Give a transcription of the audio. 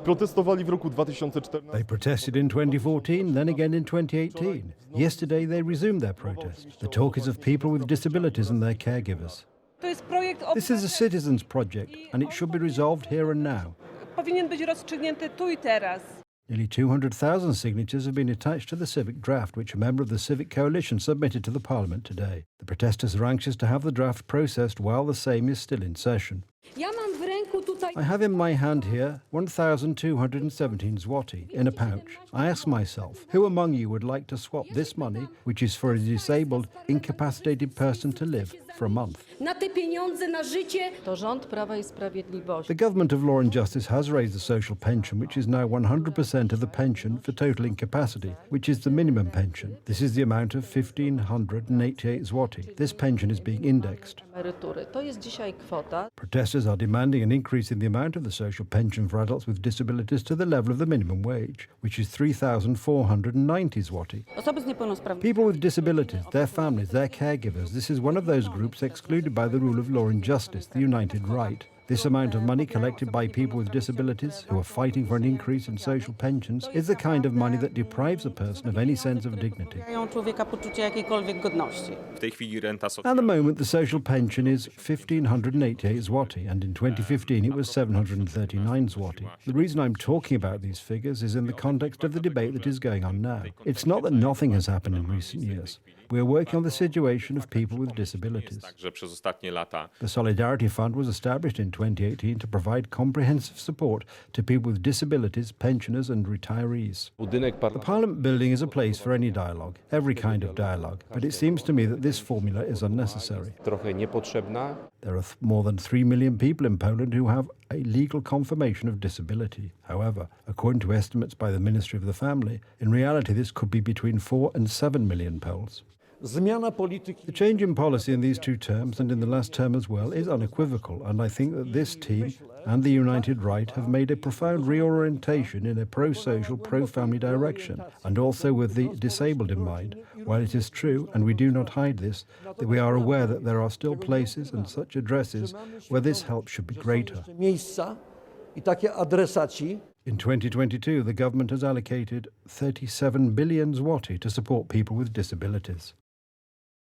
Protestowali w roku 2014. They protested in 2014, then again in 2018. Yesterday they resumed their protest. The talk is of people with disabilities and their caregivers. This is a citizens' project and it should be resolved here and now. Powinien być rozstrzygnięty tu i teraz. Nearly 200,000 signatures have been attached to the civic draft, which a member of the Civic Coalition submitted to the Parliament today. The protesters are anxious to have the draft processed while the Sejm is still in session. I have in my hand here 1,217 zloty in a pouch. I ask myself, who among you would like to swap this money, which is for a disabled, incapacitated person to live, for a month? To rząd Prawa i Sprawiedliwości. The government of Law and Justice has raised the social pension, which is now 100% of the pension for total incapacity, which is the minimum pension. This is the amount of 1,588 zloty. This pension is being indexed. Emerytury. To jest dzisiaj kwota. Protesters are demanding an increase in the amount of the social pension for adults with disabilities to the level of the minimum wage, which is 3,490 zloty. Osoby z niepełnosprawnościami. People with disabilities, their families, their caregivers, this is one of those groups excluded by the rule of law and justice, the United Right. This amount of money collected by people with disabilities who are fighting for an increase in social pensions is the kind of money that deprives a person of any sense of dignity. At the moment, the social pension is 1,588 zloty, and in 2015 it was 739 zloty. The reason I'm talking about these figures is in the context of the debate that is going on now. It's not that nothing has happened in recent years. We are working on the situation of people with disabilities. The Solidarity Fund was established in 2018 to provide comprehensive support to people with disabilities, pensioners and retirees. The Parliament building is a place for any dialogue, every kind of dialogue, but it seems to me that this formula is unnecessary. There are more than 3 million people in Poland who have a legal confirmation of disability. However, according to estimates by the Ministry of the Family, in reality this could be between 4 and 7 million Poles. The change in policy in these two terms and in the last term as well is unequivocal, and I think that this team and the United Right have made a profound reorientation in a pro-social, pro-family direction, and also with the disabled in mind. While it is true, and we do not hide this, that we are aware that there are still places and such addresses where this help should be greater. In 2022, the government has allocated 37 billion zloty to support people with disabilities.